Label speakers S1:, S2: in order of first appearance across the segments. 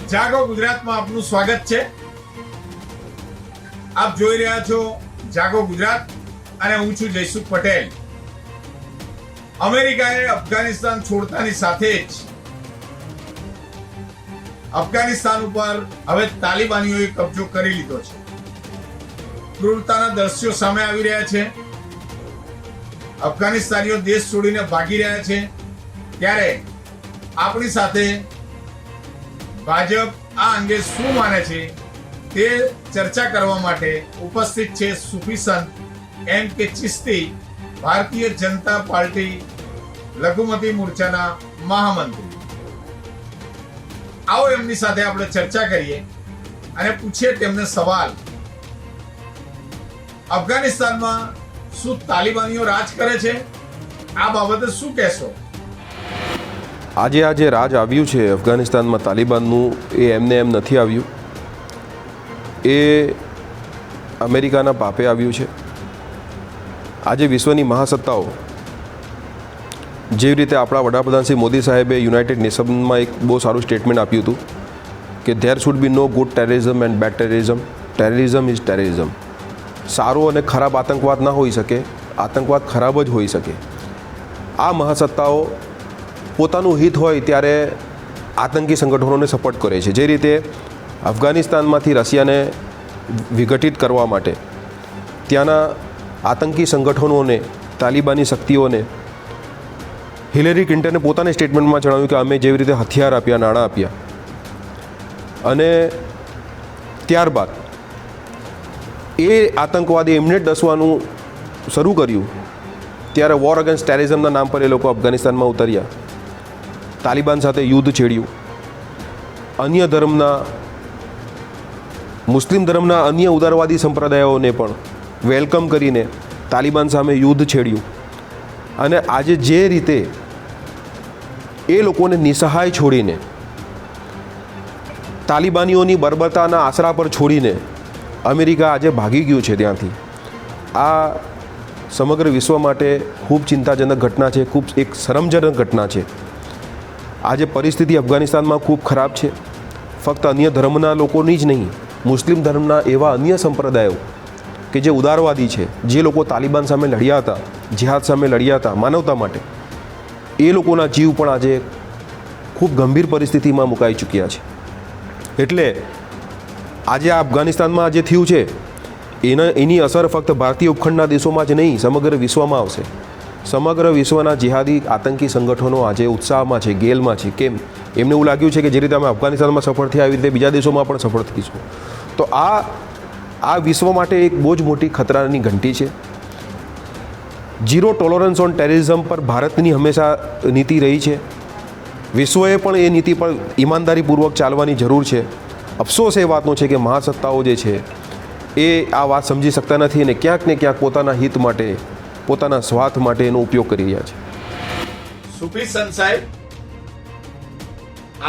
S1: જાગો ગુજરાતમાં આપનું સ્વાગત છે। આપ જોઈ રહ્યા છો જાગો ગુજરાત અને હું છું જયસુખ પટેલ। અમેરિકાએ અફઘાનિસ્તાન છોડતાની સાથે જ અફઘાનિસ્તાન ઉપર હવે તાલિબાનીઓએ કબજો કરી લીધો છે। ક્રૂરતાના દ્રશ્યો સામે આવી રહ્યા છે। અફઘાનિસ્તાનીઓ દેશ છોડીને ભાગી રહ્યા છે। ત્યારે આપણી સાથે ભાજપ આ અંગે શું માને છે તે ચર્ચા કરવા માટે ઉપસ્થિત છે સૂફી સંત M.K. ચિશ્તી, ભારતીય જનતા પાર્ટી લઘુમતી મોરચાના મહામંત્રી। આવો એમની સાથે આપણે ચર્ચા કરીએ અને પૂછીએ તેમને સવાલ। અફઘાનિસ્તાનમાં શું તાલિબાનીઓ રાજ કરે છે? આ બાબતે શું કહેશો?
S2: આજે રાજ આવ્યું છે અફઘાનિસ્તાનમાં તાલિબાનનું, એ એમને એમ નથી આવ્યું, એ અમેરિકાના પાપે આવ્યું છે। આજે વિશ્વની મહાસત્તાઓ જેવી રીતે આપણા વડાપ્રધાન શ્રી મોદી સાહેબે યુનાઇટેડ નેશન્સમાં એક બહુ સારું સ્ટેટમેન્ટ આપ્યું હતું કે there should be no good terrorism and bad terrorism, terrorism is terrorism. સારો અને ખરાબ આતંકવાદ ના હોઈ શકે, આતંકવાદ ખરાબ જ હોઈ શકે। આ મહાસત્તાઓ પોતાનું હિત હોય ત્યારે આતંકી સંગઠનોને સપોર્ટ કરે છે। જે રીતે અફઘાનિસ્તાનમાંથી રશિયાને વિઘટિત કરવા માટે ત્યાંના આતંકી સંગઠનોને, તાલિબાની શક્તિઓને હિલેરી ક્લિન્ટને પોતાના સ્ટેટમેન્ટમાં જણાવ્યું કે અમે જેવી રીતે હથિયાર આપ્યા, નાણાં આપ્યા, અને ત્યારબાદ એ આતંકવાદી એમને ડસવાનું શરૂ કર્યું ત્યારે વોર અગેન્સ્ટ ટેરરિઝમના નામ પર એ લોકો અફઘાનિસ્તાનમાં ઉતર્યા, તાલિબાન સાથે યુદ્ધ છેડ્યું, અન્ય ધર્મના, મુસ્લિમ ધર્મના અન્ય ઉદારવાદી સંપ્રદાયોને પણ વેલકમ કરીને તાલિબાન સામે યુદ્ધ છેડ્યું। અને આજે જે રીતે એ લોકોને નિસહાય છોડીને, તાલિબાનીઓની બર્બરતાના આશરા પર છોડીને અમેરિકા આજે ભાગી ગયું છે ત્યાંથી, આ સમગ્ર વિશ્વ માટે ખૂબ ચિંતાજનક ઘટના છે, ખૂબ એક શરમજનક ઘટના છે। આજે પરિસ્થિતિ અફઘાનિસ્તાનમાં ખૂબ ખરાબ છે। ફક્ત અન્ય ધર્મના લોકોની જ નહીં, મુસ્લિમ ધર્મના એવા અન્ય સંપ્રદાયો કે જે ઉદારવાદી છે, જે લોકો તાલિબાન સામે લડ્યા હતા, જિહાદ સામે લડ્યા હતા માનવતા માટે, એ લોકોના જીવ પણ આજે ખૂબ ગંભીર પરિસ્થિતિમાં મુકાઈ ચૂક્યા છે। એટલે આજે આ અફઘાનિસ્તાનમાં જે થયું છે એની અસર ફક્ત ભારતીય ઉપખંડના દેશોમાં જ નહીં, સમગ્ર વિશ્વમાં આવશે। સમગ્ર વિશ્વના જિહાદી આતંકી સંગઠનો આજે ઉત્સાહમાં છે, ગેલમાં છે। કેમ? એમને એવું લાગ્યું છે કે જે રીતે અમે અફઘાનિસ્તાનમાં સફળ થયા એવી રીતે બીજા દેશોમાં પણ સફળ થઈશું। તો આ વિશ્વ માટે એક બહુ જ મોટી ખતરાની ઘંટી છે। ઝીરો ટોલરન્સ ઓન ટેરરિઝમ પર ભારતની હંમેશા નીતિ રહી છે। વિશ્વએ પણ એ નીતિ પર ઈમાનદારીપૂર્વક ચાલવાની જરૂર છે। અફસોસ એ વાતનો છે કે મહાસત્તાઓ જે છે એ આ વાત સમજી શકતા નથી અને ક્યાંક ને ક્યાંક પોતાના હિત માટે, પોતાના સ્વાર્થ માટે એનો ઉપયોગ કરી રહ્યા છે।
S1: સૂફી સંત સાહેબ,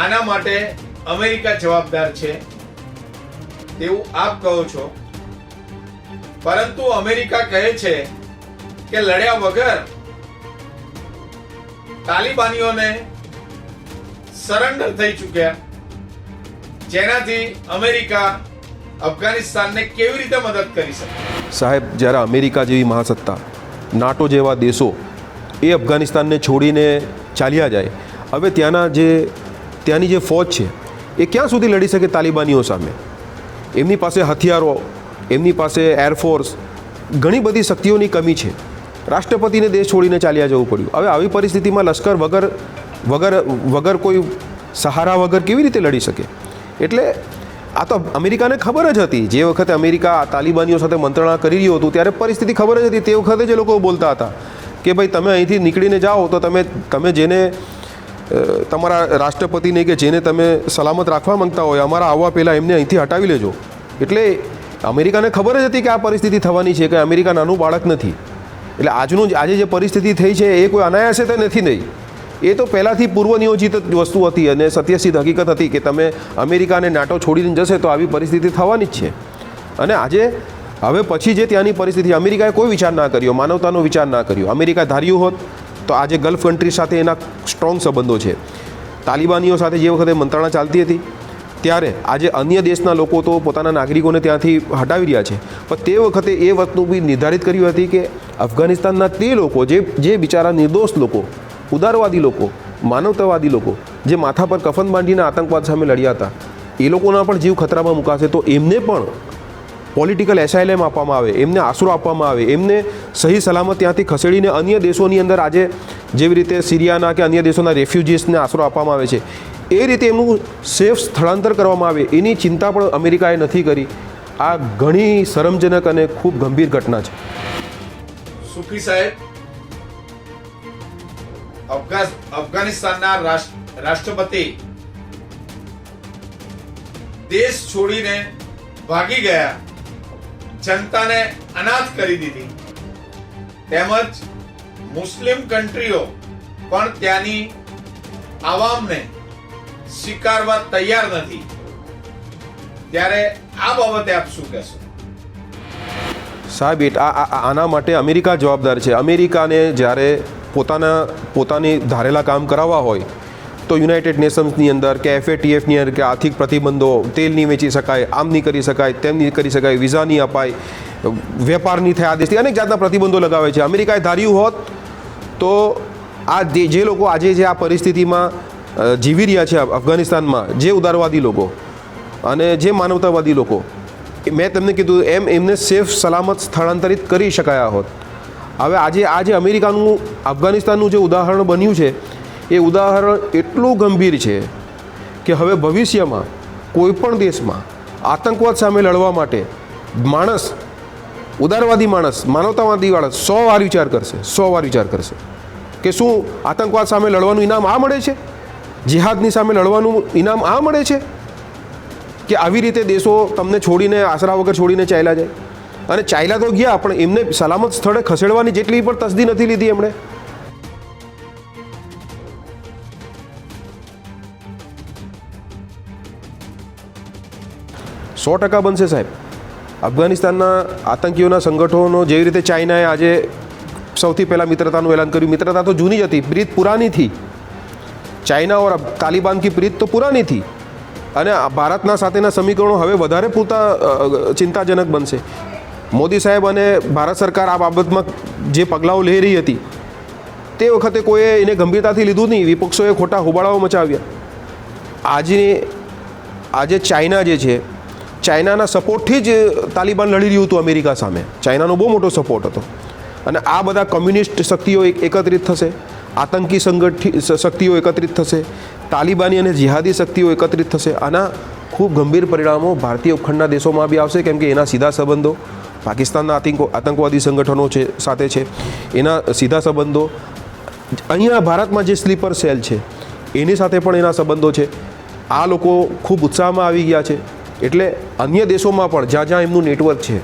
S1: આના માટે અમેરિકા જવાબદાર છે તેવું આપ કહો છો, પરંતુ અમેરિકા કહે છે કે લડ્યા વગર તાલિબાનીઓને સરેન્ડર થઈ ચૂક્યા, જેનાથી અમેરિકા અફઘાનિસ્તાનને કેવી રીતે મદદ કરી શકે?
S2: સાહેબ, જ્યારે અમેરિકા જેવી મહાસત્તા, નાટો જેવા દેશો એ અફઘાનિસ્તાનને છોડીને ચાલ્યા જાય, હવે ત્યાંની જે ફૌજ છે એ ક્યાં સુધી લડી શકે તાલિબાનીઓ સામે? એમની પાસે હથિયારો, એમની પાસે એરફોર્સ, ઘણી બધી શક્તિઓની કમી છે. રાષ્ટ્રપતિને દેશ છોડીને ચાલ્યા જવું પડ્યું. હવે આવી પરિસ્થિતિમાં લશ્કર વગર કોઈ સહારા વગર કેવી રીતે લડી શકે? એટલે આ તો અમેરિકાને ખબર જ હતી. જે વખતે અમેરિકા તાલિબાનીઓ સાથે મંત્રણા કરી રહ્યું હતું ત્યારે પરિસ્થિતિ ખબર જ હતી. તે વખતે જે લોકો બોલતા હતા કે ભાઈ તમે અહીંથી નીકળીને જાઓ તો તમે જેને તમારા રાષ્ટ્રપતિને કે જેને તમે સલામત રાખવા માંગતા હોય, અમારા આવવા પહેલાં એમને અહીંથી હટાવી લેજો. એટલે અમેરિકાને ખબર જ હતી કે આ પરિસ્થિતિ થવાની છે, કે અમેરિકા નાનું બાળક નથી. એટલે આજે જે પરિસ્થિતિ થઈ છે એ કોઈ અનાયાસે તો નથી નહીં. એ તો પહેલાંથી પૂર્વ નિયોજિત વસ્તુ હતી અને સત્યસિદ્ધ હકીકત હતી કે તમે અમેરિકા અને નાટો છોડીને જશે તો આવી પરિસ્થિતિ થવાની જ છે. અને હવે પછી જે ત્યાંની પરિસ્થિતિ, અમેરિકાએ કોઈ વિચાર ના કર્યો, માનવતાનો વિચાર ના કર્યો. અમેરિકા ધાર્યું હોત તો આજે ગલ્ફ કન્ટ્રી સાથે એના સ્ટ્રોંગ સંબંધો છે. તાલિબાનીઓ સાથે જે વખતે મંત્રણા ચાલતી હતી ત્યારે આજે અન્ય દેશના લોકો તો પોતાના નાગરિકોને ત્યાંથી હટાવી રહ્યા છે, પણ તે વખતે એ વસ્તુ બી નિર્ધારિત કર્યું હતી કે અફઘાનિસ્તાનના તે લોકો જે બિચારા નિર્દોષ લોકો, ઉદારવાદી લોકો, માનવતાવાદી લોકો જે માથા પર કફન બાંધીને આતંકવાદ સામે લડ્યા હતા, એ લોકોના પણ જીવ ખતરામાં મુકાશે તો એમને પણ પોલિટિકલ એસાઇલમ આપવામાં આવે, એમને આશરો આપવામાં આવે, એમને સહી સલામત ત્યાંથી ખસેડીને અન્ય દેશોની અંદર આજે જેવી રીતે સિરિયાના કે અન્ય દેશોના રેફ્યુજીસને આશરો આપવામાં આવે છે એ રીતે એમનું સેફ સ્થળાંતર કરવામાં આવે એની ચિંતા પણ અમેરિકાએ નથી કરી. આ ઘણી શરમજનક અને ખૂબ ગંભીર ઘટના છે.
S1: સુખી સાહેબ, અફઘાનિસ્તાનના રાષ્ટ્રપતિ દેશ છોડીને ભાગી ગયા, જનતાને અનાથ કરી દીધી, તેમજ મુસ્લિમ કન્ટ્રીઓ પણ ત્યાંની આવામને સ્વીકારવા તૈયાર નથી, ત્યારે આ બાબતે આપ શું કહેશો?
S2: સાહેબ, આના માટે અમેરિકા જવાબદાર છે. અમેરિકાને જ્યારે પોતાની ધારેલા કામ કરાવવા હોય તો યુનાઇટેડ નેશન્સની અંદર કે FATFની અંદર કે આર્થિક પ્રતિબંધો, તેલ નહીં વેચી શકાય, આમ નહીં કરી શકાય, તેમ નહીં કરી શકાય, વિઝા નહીં અપાય, વેપાર નહીં થાય, આ દેશથી અનેક જાતના પ્રતિબંધો લગાવે છે. અમેરિકાએ ધાર્યું હોત તો જે લોકો આજે જે આ પરિસ્થિતિમાં જીવી રહ્યા છે અફઘાનિસ્તાનમાં, જે ઉદારવાદી લોકો અને જે માનવતાવાદી લોકો, મેં તમને કીધું એમ એમને સેફ સલામત સ્થળાંતરિત કરી શકાયા હોત. હવે આજે અમેરિકાનું અફઘાનિસ્તાનનું જે ઉદાહરણ બન્યું છે એ ઉદાહરણ એટલું ગંભીર છે કે હવે ભવિષ્યમાં કોઈ પણ દેશમાં આતંકવાદ સામે લડવા માટે ઉદારવાદી માણસ, માનવતાવાદી માણસ 100 વાર વિચાર કરશે કે શું આતંકવાદ સામે લડવાનું ઇનામ આ મળે છે, જિહાદની સામે લડવાનું ઇનામ આ મળે છે, કે આવી રીતે દેશો તમને છોડીને, આશરા વગર છોડીને ચાલ્યા જાય. અને ચાલ્યા તો ગયા પણ એમને સલામત સ્થળે ખસેડવાની જેટલી પણ તસદી નથી લીધી એમણે. સો ટકા બનશે સાહેબ. અફઘાનિસ્તાનના આતંકીઓના સંગઠનો જેવી રીતે ચાઇનાએ આજે સૌથી પહેલાં મિત્રતાનું એલાન કર્યું. મિત્રતા તો જૂની જ હતી, પ્રીત પુરાની થી. ચાઇના ઓર તાલિબાન કી પ્રીત તો પુરાની થી. અને ભારતના સાથેના સમીકરણો હવે વધારે પૂરતા ચિંતાજનક બનશે. મોદી સાહેબ અને ભારત સરકાર આ બાબતમાં જે પગલાઓ લઈ રહી હતી તે વખતે કોઈએ એને ગંભીરતાથી લીધું નહીં. વિપક્ષોએ ખોટા હોબાળાઓ મચાવ્યા. આજે ચાઇના જે છે, ચાઇનાના સપોર્ટથી જ તાલિબાન લડી રહ્યું હતું અમેરિકા સામે. ચાઇનાનો બહુ મોટો સપોર્ટ હતો. અને આ બધા કમ્યુનિસ્ટ શક્તિઓ એકત્રિત થશે, આતંકી શક્તિઓ એકત્રિત થશે, તાલિબાની અને જિહાદી શક્તિઓ એકત્રિત થશે. આના ખૂબ ગંભીર પરિણામો ભારતીય ઉપખંડના દેશોમાં બી આવશે, કેમ કે એના સીધા સંબંધો પાકિસ્તાનના આતંકવાદી સંગઠનો સાથે છે, એના સીધા સંબંધો અહીંયા ભારતમાં જે સ્લીપર સેલ છે એની સાથે પણ એના સંબંધો છે. આ લોકો ખૂબ ઉત્સાહમાં આવી ગયા છે. એટલે અન્ય દેશોમાં પણ જ્યાં એમનું નેટવર્ક છે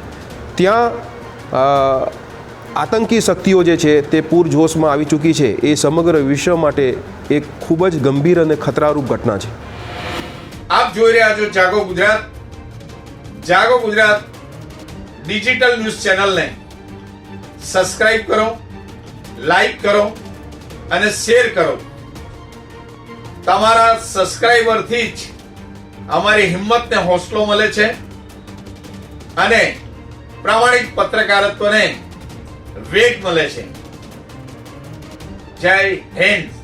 S2: ત્યાં આતંકી શક્તિઓ જે છે તે પૂરજોશમાં આવી ચૂકી છે. એ સમગ્ર વિશ્વ માટે એક ખૂબ જ ગંભીર અને ખતરારૂપ ઘટના છે.
S1: આપ જોઈ રહ્યા છો જાગો ગુજરાત. જાગો ગુજરાત ડિજિટલ ન્યૂઝ ચેનલને સબસ્ક્રાઇબ કરો, લાઈક કરો અને શેર કરો. તમારા સબસ્ક્રાઇબરથી જ અમારી હિંમતને હોસલો મળે છે અને પ્રામાણિક પત્રકારત્વને વેગ મળે છે. જય હિન્દ.